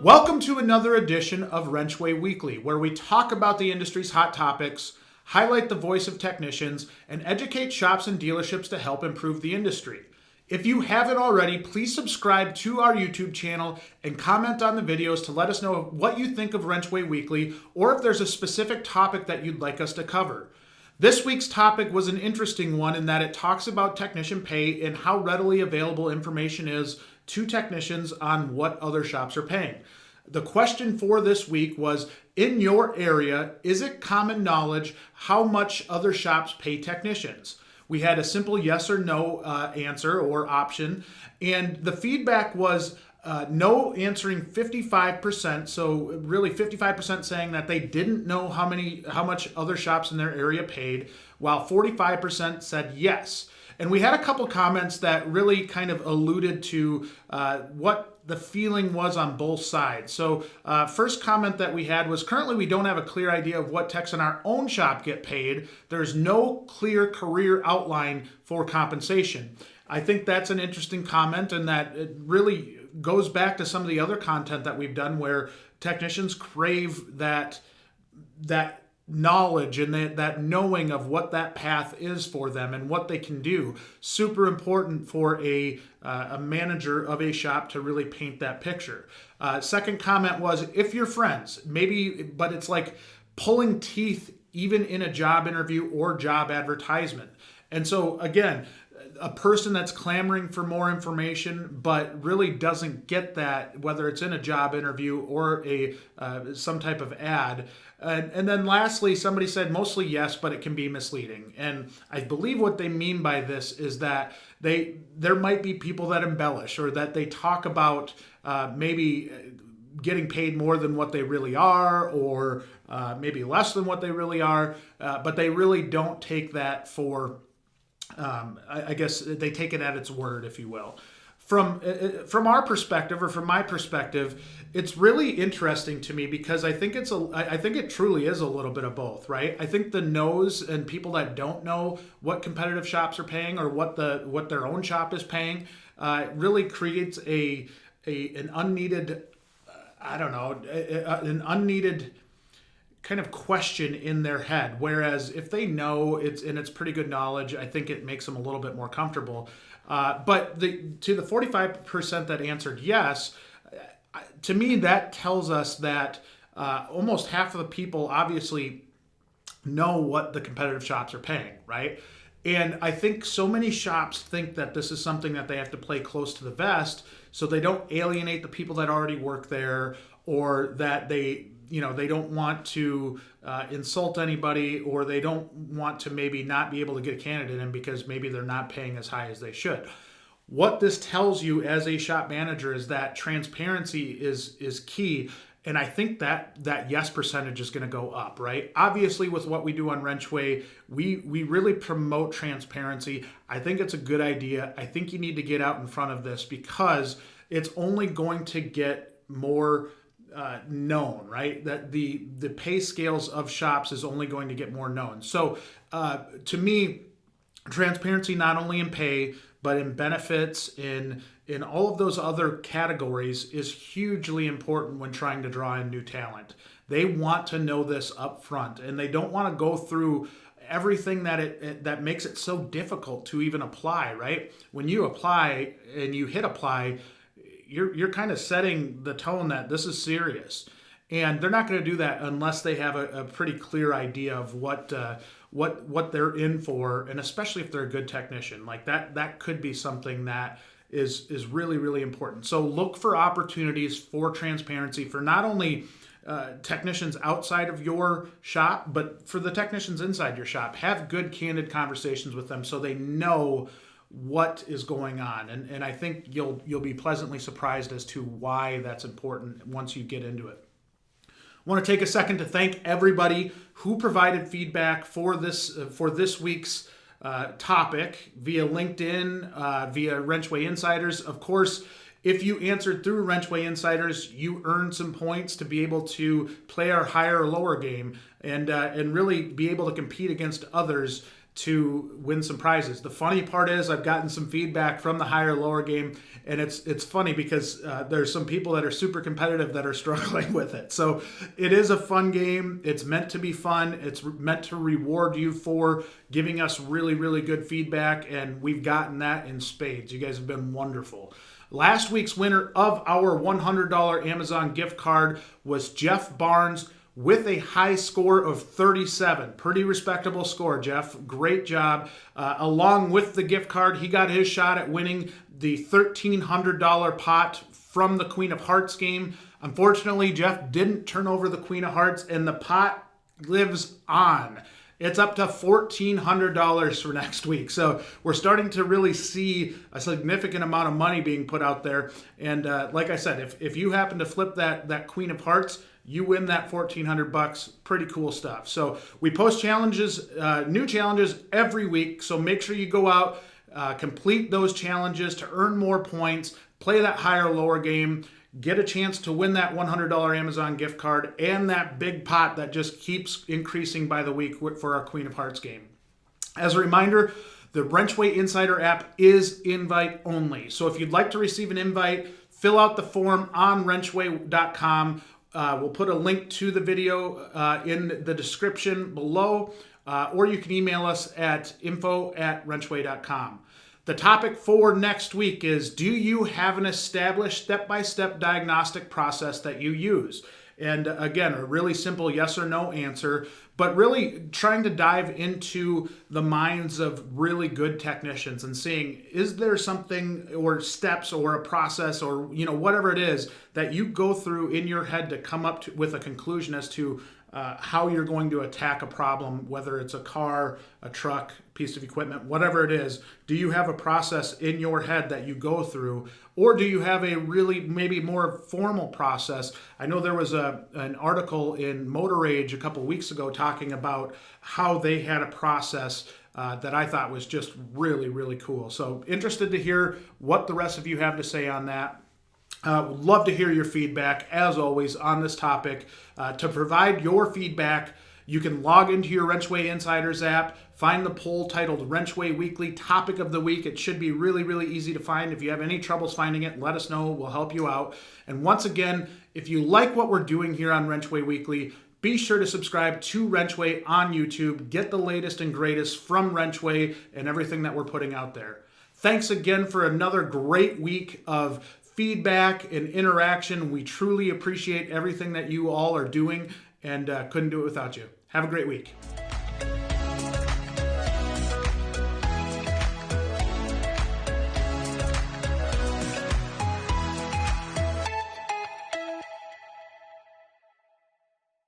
Welcome to another edition of WrenchWay Weekly, where we talk about the industry's hot topics, highlight the voice of technicians, and educate shops and dealerships to help improve the industry. If you haven't already, please subscribe to our YouTube channel and comment on the videos to let us know what you think of WrenchWay Weekly or if there's a specific topic that you'd like us to cover. This week's topic was an interesting one in that it talks about technician pay and how readily available information is to technicians on what other shops are paying. The question for this week was, in your area, is it common knowledge how much other shops pay technicians? We had a simple yes or no answer or option, and the feedback was no answering 55%, so really 55% saying that they didn't know how much other shops in their area paid, while 45% said yes. And we had a couple comments that really kind of alluded to what the feeling was on both sides. So first comment that we had was, currently we don't have a clear idea of what techs in our own shop get paid. There's no clear career outline for compensation. I think that's an interesting comment, and that it really goes back to some of the other content that we've done where technicians crave that knowledge and that knowing of what that path is for them and what they can do. Super important for a manager of a shop to really paint that picture. Second comment was, if you're friends, maybe, but it's like pulling teeth even in a job interview or job advertisement. And so again, a person that's clamoring for more information but really doesn't get that, whether it's in a job interview or some type of ad. And then lastly, somebody said mostly yes, but it can be misleading. And I believe what they mean by this is that there might be people that embellish, or that they talk about maybe getting paid more than what they really are, or maybe less than what they really are, but they really don't take that for I guess they take it at its word, if you will. From our perspective, or from my perspective, it's really interesting to me because I think it truly is a little bit of both, right? I think the no's and people that don't know what competitive shops are paying or what their own shop is paying really creates an unneeded, an unneeded kind of question in their head. Whereas if they know it's pretty good knowledge, I think it makes them a little bit more comfortable. But to the 45% that answered yes, to me that tells us that almost half of the people obviously know what the competitive shops are paying, right? And I think so many shops think that this is something that they have to play close to the vest so they don't alienate the people that already work there, or that they don't want to insult anybody, or they don't want to maybe not be able to get a candidate in because maybe they're not paying as high as they should. What this tells you as a shop manager is that transparency is key. And I think that yes percentage is going to go up, right? Obviously, with what we do on WrenchWay, we really promote transparency. I think it's a good idea. I think you need to get out in front of this because it's only going to get more known, right? That the pay scales of shops is only going to get more known. So to me, transparency not only in pay, but in benefits, in all of those other categories, is hugely important when trying to draw in new talent. They want to know this up front, and they don't want to go through everything that makes it so difficult to even apply, right? When you apply and you hit apply, you're kind of setting the tone that this is serious. And they're not going to do that unless they have a pretty clear idea of what they're in for, and especially if they're a good technician. Like that could be something that is really, really important. So look for opportunities for transparency for not only technicians outside of your shop, but for the technicians inside your shop. Have good, candid conversations with them so they know what is going on, and I think you'll be pleasantly surprised as to why that's important once you get into it. I want to take a second to thank everybody who provided feedback for this week's topic via LinkedIn, via WrenchWay Insiders. Of course, if you answered through WrenchWay Insiders, you earned some points to be able to play our higher or lower game and really be able to compete against others to win some prizes. The funny part is I've gotten some feedback from the higher lower game, and it's funny because there's some people that are super competitive that are struggling with it. So it is a fun game. It's meant to be fun. It's meant to reward you for giving us really, really good feedback, and we've gotten that in spades. You guys have been wonderful. Last week's winner of our $100 Amazon gift card was Jeff Barnes, with a high score of 37. Pretty respectable score, Jeff. Great job. Along with the gift card, he got his shot at winning the $1,300 pot from the Queen of Hearts game. Unfortunately, Jeff didn't turn over the Queen of Hearts, and the pot lives on. It's up to $1,400 for next week. So we're starting to really see a significant amount of money being put out there. And like I said, if you happen to flip that Queen of Hearts, you win that $1,400. Pretty cool stuff. So we post challenges, new challenges every week. So make sure you go out, complete those challenges to earn more points, play that higher lower game, get a chance to win that $100 Amazon gift card and that big pot that just keeps increasing by the week for our Queen of Hearts game. As a reminder, the WrenchWay Insider app is invite only. So if you'd like to receive an invite, fill out the form on WrenchWay.com. We'll put a link to the video in the description below, or you can email us at info@WrenchWay.com. The topic for next week is, do you have an established step-by-step diagnostic process that you use? And again, a really simple yes or no answer, but really trying to dive into the minds of really good technicians and seeing, is there something or steps or a process or whatever it is that you go through in your head to come up with a conclusion as to how you're going to attack a problem, whether it's a car, a truck, piece of equipment, whatever it is. Do you have a process in your head that you go through, or do you have a really maybe more formal process? I know there was an article in Motor Age a couple weeks ago talking about how they had a process that I thought was just really, really cool. So interested to hear what the rest of you have to say on that. Would love to hear your feedback, as always, on this topic. To provide your feedback, you can log into your WrenchWay Insiders app, find the poll titled WrenchWay Weekly Topic of the Week. It should be really, really easy to find. If you have any troubles finding it, let us know. We'll help you out. And once again, if you like what we're doing here on WrenchWay Weekly, be sure to subscribe to WrenchWay on YouTube. Get the latest and greatest from WrenchWay and everything that we're putting out there. Thanks again for another great week of feedback and interaction. We truly appreciate everything that you all are doing, and couldn't do it without you. Have a great week.